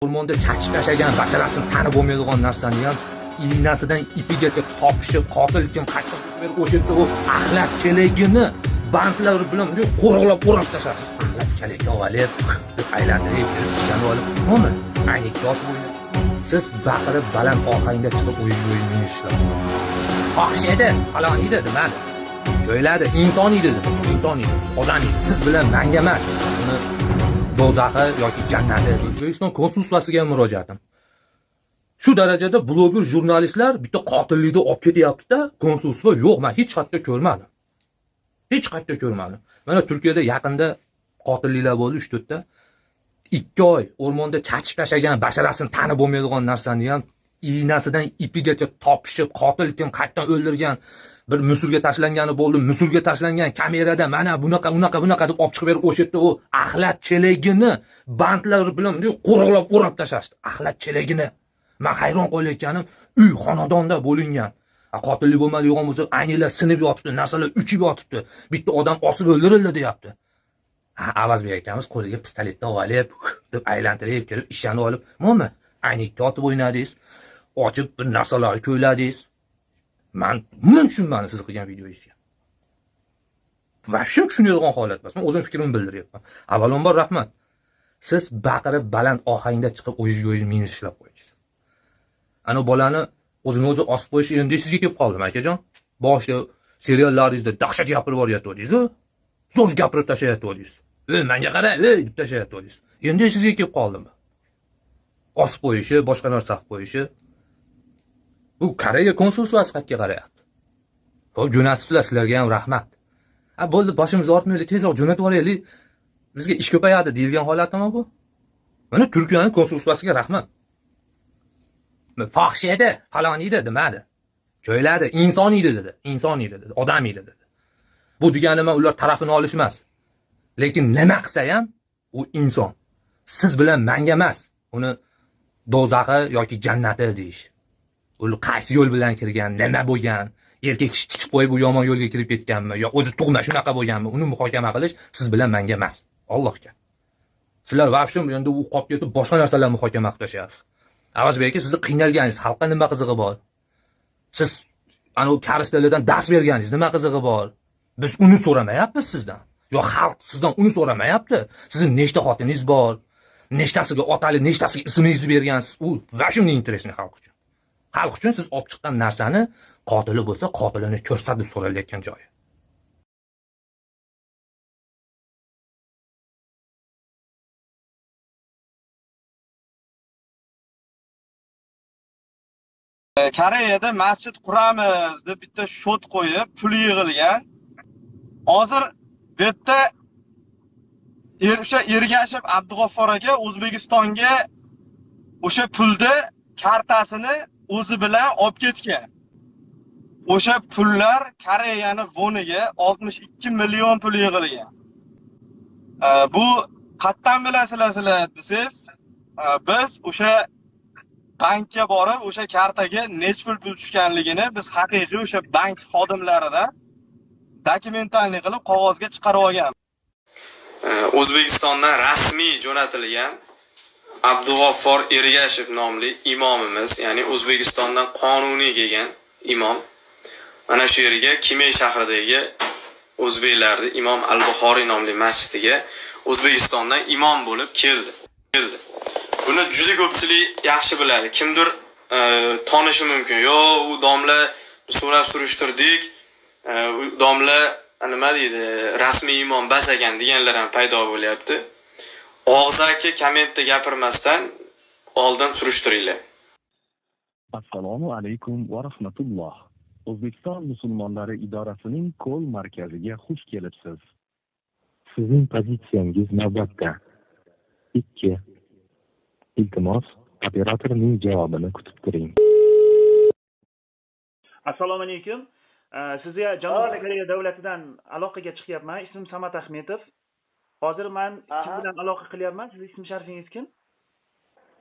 o'rmonda chachib yashagan basharasini tanib bo'lmaydigan narsani ham iynasidan ipigacha topishib qotil kim qachon o'sha yerda u axlat chelegini bandlar bilan qo'riqlab o'rab tashlashdi. Axlat chelakka olib deb aylantirib ishani olib nima aynik yotib o'ynab siz baqirib baland ohangda chiqib o'yinni ishlab xohish edi falon edi demadi joyladi inson edi inson edi odam edi siz bilan manga emas uni do'zaxi yoki jannati. O'zbekiston konsulxonasiga ham murojaatim shu darajada bloger jurnalistlar bitta qotillikni olib ketyapti-da, konsulxon yo'q, men hech qayerda ko'rmadim. Hech qayerda ko'rmadim. Mana Turkiyada yaqinda qotilliklar bo'ldi 3-4 ta. 2 oy o'rmonda chachib yashagan basharasini tanib bo'lmaydigan narsani ham iynasidan ipigacha topishib qotil kim qayerdan o'ldirgan bir musurga tashlangani bo'ldi, musurga tashlangan kamerada mana bunaqa deb olib chiqib berib o'sha yerda u axlat chelegini bandlar bilan qo'riqlab o'rab tashlashdi. Axlat chelegini. Men hayron qolayotganim uy xonadonda bo'lingan. Qotillik bo'lmaydigan bo'lsa, aynilar sinib yotibdi, narsalar uchib yotibdi. Bitta odam osib o'ldirildi deyapti. Avazbek akamiz qo'liga pistoletni olib, deb aylantirib kelib ishani olib, "Nima? Aynikka otib o'ynadingiz, ochib bir narsalar ko'yladingiz." Men buni tushunmadim siz qilgan videoyingizga. Va shu tushunadigan holat emas. Men o'zim fikrimni bildiryapman. Avvalambor rahmat. Siz baqirib baland ohangda chiqib o'zingiz minus ishlab qo'yasiz. Ana bolani o'zini o'zi osib qo'yish endi sizga kelib qoldi, akajon. Boshqa seriallaringizda dahshat gapirib boryapti-ku. Zo'r gapirib tashlayapti-ku. Menga qara, deb tashlayapti-ku. Endi sizga kelib qoldimi? Osib qo'yishi, boshqa narsa qilib qo'yishi. Bu Koreya konsulxonasi qayerga qarayapti? Xo'p, jo'natibsizlar, sizlarga ham rahmat. Bo'ldi, boshimizni ortmaylik, tezroq jo'natib yuboraylik. Bizga ish ko'payadi deyilgan holatmi bu? Mana Turkiyaning konsulxonasiga rahmat. Fohish edi, falon edi demadi. Joyladi, inson edi dedi. Inson edi dedi, odam edi dedi. Bu degani men ular tarafini olish emas. Lekin nima qilsa ham u inson. Siz bilan menga emas, uni do'zaxi yoki jannati deyish. U qaysi yo'l bilan kirgan, nima bo'lgan, erkak kishi chiqib qo'yib bu yomon yo'lga kirib ketganmi, yo o'zi tug'ma shunaqa bo'lganmi, uni muhokama qilish siz bilan menga emas. Allohga. Sizlar vaqtim endi u qolib ketib boshqa narsalar muhokama qilib tashyapsiz. Avazbek aka, sizni qiynalganingiz, xalqqa nima qizig'i bor? Siz ana u karis tilidan dars berganingiz nima qizig'i bor? Biz uni so'ramayapmiz sizdan. Yo xalq sizdan uni so'ramayapti. Sizning nechta xotiningiz bor? Nechtasiga otali, nechtasiga ismingizni bergansiz? U va shunday interesni xalq uchun. Xalq uchun siz olib chiqqan narsani qotili bo'lsa, qotilini ko'rsatib so'ralayotgan joyi. Koreyada masjid quramiz deb bitta shot qo'yib, pul yig'ilgan. Hozir bu yerda o'sha Ergashev Abdug'offor aka O'zbekistonga o'sha pulni kartasini o'zi bilan olib ketgan. O'sha pullar Koreyaning voniga 62 million pul yig'ilgan. Bu qatdan bilasizlar desiz, biz o'sha bankka borib, o'sha kartaga nechta pul tushganligini biz haqiqiy o'sha bank xodimlaridan dokumentalni qilib qog'ozga chiqarib olgan. O'zbekistondan rasmiy jo'natilgan Abdug'offor Ergashev nomli imomimiz, ya'ni O'zbekistondan qonuniy kelgan imom, mana shu yerga Kimey shahridagi o'zbeklarning Imom Al-Buxoriy nomli masjidiga O'zbekistondan imom bo'lib keldi. Buni juda ko'pchilik yaxshi biladi. Kimdir tonishi mumkin. Yo, u domla so'rab surishtirdik. U domla nima deydi, rasmiy imom bas ekan deganlar ham paydo bo'lyapti. Og'zaki kommentda gapirmasdan oldin surishtiringlar. Assalomu alaykum va rahmatulloh. O'zbekiston musulmonlari idorasining Ko'l markaziga xush kelibsiz. Sizning pozitsiyangiz navbatda. 2. Iltimos, operatorning javobini kutib turing. Assalomu alaykum. Sizga Janubiy Koreya davlatidan aloqaga chiqyapman. Ismim Samat Ahmedov. Hozir men kim bilan aloqa qilyapman? Siz ism sharifingiz kim?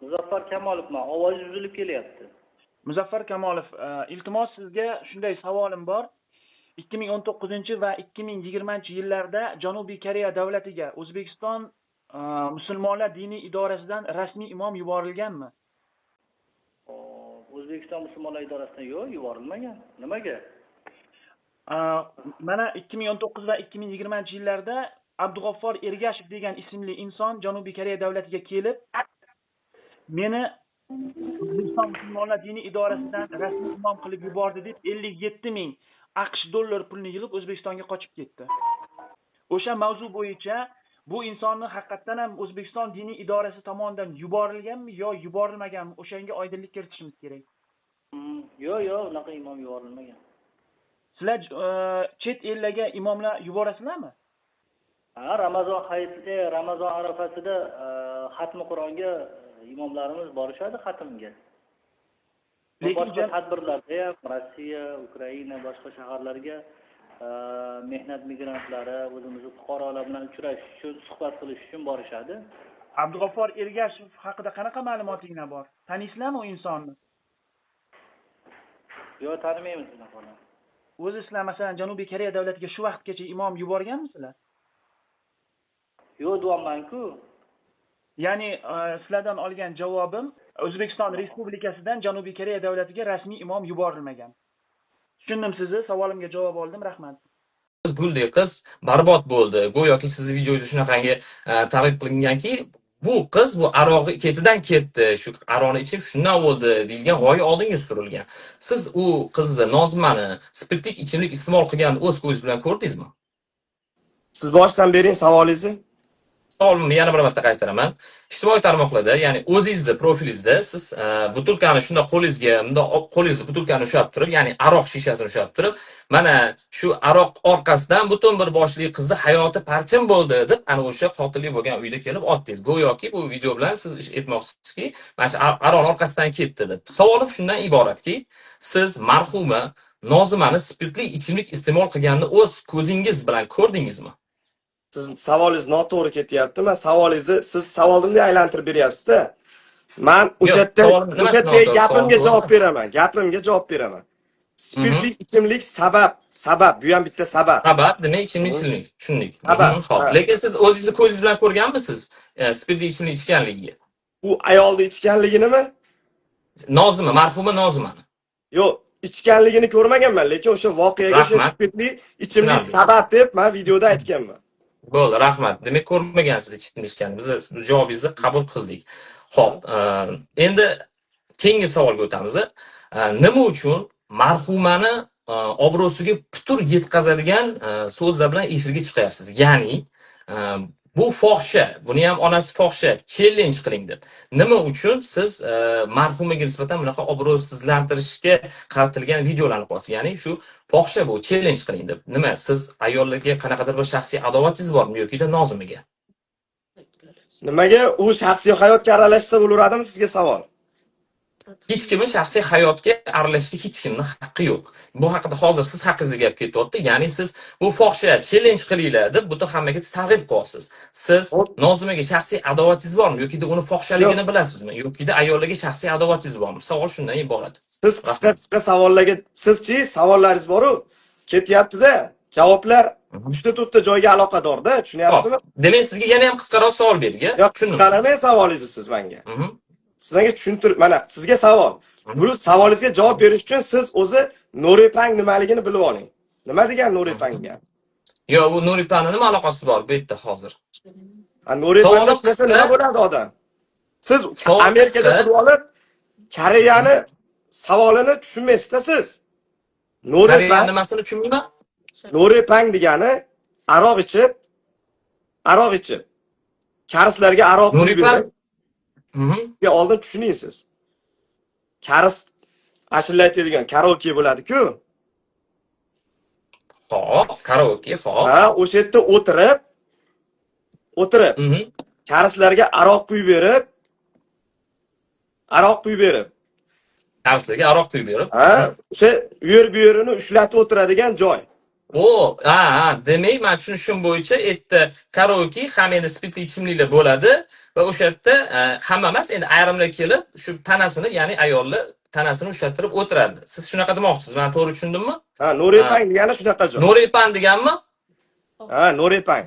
Muzaffar Kamolovman. Ovozingiz uzilib kelyapti. Muzaffar Kamolov, iltimos sizga shunday savolim bor. 2019 va 2020 yillarda Janubiy Koreya davlatiga O'zbekiston musulmonlar diniy idorasidan rasmiy imom yuborilganmi? O'zbekiston musulmonlar idorasidan yo'q, yuborilmagan. Nimaga? Mana 2019 va 2020-yillarda Abdug'offor Ergashev degan ismli inson Janubiy Koreya davlatiga kelib, meni O'zbekiston musulmonlar diniy idorasidan rasmiy imom qilib yubordi deb 57 ming AQSh dollar pulni yig'ib O'zbekistonga qochib ketdi. O'sha mavzu bo'yicha bu insonni haqiqatan ham O'zbekiston diniy idorasi tomonidan yuborilganmi yo yuborilmaganmi? O'shanga oydinlik kiritishimiz kerak. Yo'q, unaqa imom yuborilmagan. Sizlar chet ellarga imomlar yuborasizlarmi? Ramazon hayitida, Ramazon arafasida xatmi Qur'onga imomlarimiz borishadi xatmga. Boshqa tadbirlarda ham Rossiya, Ukraina, boshqa shaharlarga mehnat migrantlari, o'zimizning fuqarolar bilan uchrashish uchun, suhbat qilish uchun borishadi. Abdug'offor Ergashev haqida qanaqa ma'lumotinglar bor? Taniysizlarmi u insonni? Yo'q, tanimaymiz unaqa. O'zi sizlar masalan Janubiy Koreya davlatiga shu vaqtgacha imom yuborganmisizlar? Yo'q, deyapman-ku. Ya'ni sizlardan olgan javobim O'zbekiston Respublikasidan Janubiy Koreya davlatiga rasmiy imom yuborilmagan. Tushundim sizni, savolimga javob oldim, rahmat. Guldek qiz barbod bo'ldi. Go'yoki sizni videoyingiz shunaqangi targ'ib qilinganki, bu qiz bu arog'i ketidan ketdi, shu aroqni ichib shundan bo'ldi deyilgan g'oya oldinga surilgan. Siz u qizni Nozimani spirtlik ichimlik iste'mol qilganini o'z ko'zingiz bilan ko'rdingizmi? Siz boshdan bering savolingizni. Savolimni yana bir marta qaytaraman. Ijtimoiy tarmoqlarda, ya'ni o'zingizning profilingizda siz butilkani shunda qo'lingizni butilkani ushlab turib, ya'ni aroq shishasini ushlab turib, mana shu aroq orqasidan butun bir boshli qizni hayoti parcham bo'ldi deb, ana o'sha qotillik bo'lgan uyda kelib otdingiz. Go'yoki bu video bilan siz aytmoqchisizki, mana shu aroq orqasidan ketdi deb. Savolim shundan iboratki, siz marhuma Nozimani spirtli ichimlik iste'mol qilganini o'z ko'zingiz bilan ko'rdingizmi? Siz savolingiz noto'g'ri ketyapti. Men savolingizni siz savolni aylantirib beryapsiz-da. Men o'sha yerda gapimga javob beraman. Spirtli ichimlik sabab, bu ham bitta sabab. Sabab demak ichimlik tushundik. Xo'p, lekin siz o'zingizni ko'zingiz bilan ko'rganmisiz spirtli ichimlik ichganligiga? U ayolni ichganliginimi? Nozima, marhuma Nozimani. Yo'q, ichganligini ko'rmaganman, lekin o'sha voqeaga o'sha spirtli ichimlik sabab deb men videoda aytganman. Bo'ldi, rahmat. Demak, ko'rmagansiz ichimlikni. Biz javobingizni qabul qildik. Xo'p, endi keyingi savolga o'tamiz. Nima uchun marhumani obro'siga putur yetkazadigan so'zlar bilan efirga chiqyapsiz? Ya'ni bu fohisha, buni ham onasi fohisha, challenge qiling deb. Nima uchun siz marhumaga nisbatan bunaqa obro'sizlantirishga qaratilgan videolarni qo'yasiz? Ya'ni shu fohisha bu, challenge qiling deb. Nima, siz ayollarga qanaqadir bir shaxsiy adovatingiz bormi yoki Nozimaga? Nimaga u shaxsiy hayotga aralashsa bo'laveradimi sizga savol? Hech kimning shaxsiy hayotga aralashishga hech kimning haqqi yo'q. Bu haqida hozir siz haqingizda gap ketyapti. Ya'ni siz bu fohisha challenge qilinglar deb butun hammaga targ'ib qilyapsiz. Siz Nozimaga shaxsiy adovatingiz bormi yoki uni fohishaligini bilasizmi yoki ayollarga shaxsiy adovatingiz bormi? Savol shundan iborat. Siz qisqa savollarga sizchi savollaringiz bor-ku, ketyapti-da. Javoblar 3-4 joyga aloqador-da, tushunyapsizmi? Demak, sizga yana ham qisqaroq savol berga. Tushundim. Savolingizni siz menga. Sizga tushuntirib, mana sizga savol. Bu savolingizga javob berish uchun siz o'zi Nuripang nimaligini bilib oling. Nima degan Nuripang degan? Yo'q, bu Nuripangni nima aloqasi bor bu yerda hozir? Nuripang desa nima bo'ladi odam? Siz Amerikada turib olib, Koreyani savolini tushunmaysizda siz. Nuripang nimasini tushunmayman? Nuripang degani aroq ichib, karislarga aroq quyib beradi. Sizga oldin tushuning siz. Karis ashula aytadigan karaoke bo'ladi-ku. Xo'p, karaoke, xo'p. O'sha yerda o'tirib, karislarga aroq quyib berib, karislarga aroq quyib berib, o'sha u yerini ushlatib o'tiradigan joy. Demak, men tushunishim bo'yicha yerda karaoke ham endi spirtli ichimliklar bo'ladi va o'sha yerda hamma emas, endi ayrimlar kelib shu tanasini, ya'ni ayollar tanasini ushlattirib o'tiradi. Siz shunaqa demoqchisiz, men to'g'ri tushundimmi? Nuripang degani shunaqa joy. Nuripang deganmi? Nuripang.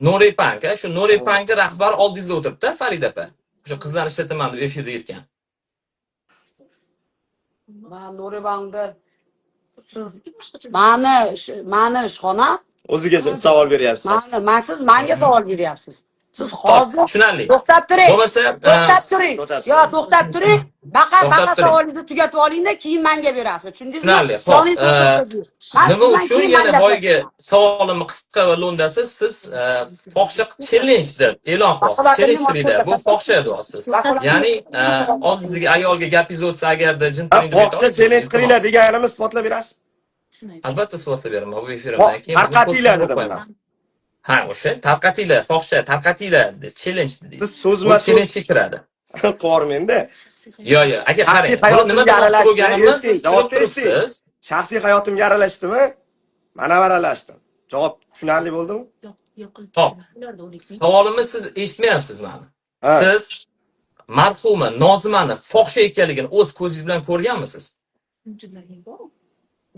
Norepanka, shu Norepanka rahbar oldingizda o'tiribdi, Farida opa. O'sha qizlarni ishlataman deb efirda aytgan. Man No'ribangda mani ishxona, O'ziga savol beryapsiz. siz menga savol beryapsiz. Siz hozir Tushunarli. to'xtab turing. Bo'lmasa, To'xtab turing. Yo, to'xtab turing. Baqa To'xtab turing. savolingizni tugatib olingda, keyin menga berasiz. Tushundingizmi? Tushunarli. Xo'p, nima uchun yana boyagi savolimni qisqa va lo'ndasiz, siz fohisha challenge deb e'lon qilasiz. Challenge deydi. Bu fohisha deyapsiz. Ya'ni oldingizdagi ayolga gapingiz o'tsa agarda jin Fohisha challenge qilinglar deganimiz isbotlab berasiz. Albatta isbotlab beraman bu efirimdan keyin. Tarqatinglar dedim man. Ha, o'sha tarqatinglar, fohisha tarqatinglar, challenge deydi. Siz so'zma challenge kiradi. Qo'rmenda. Yo, aka qarang. Nima demoqchi bo'lganimiz siz javob turibsiz. Shaxsiy hayotimga aralashdimi? Mana aralashdim. Javob tushunarli bo'ldimi? Xo'p. Savolimiz siz eshitmayapsiz meni. Ha. Siz marhuma Nozimani fohisha ekanligini o'z ko'zingiz bilan ko'rganmisiz?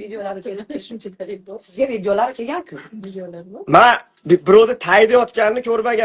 Videolari keladi, shunchalik bor. Sizga videolar kelgan-ku. Men birovni taydayotganini ko'rmagan.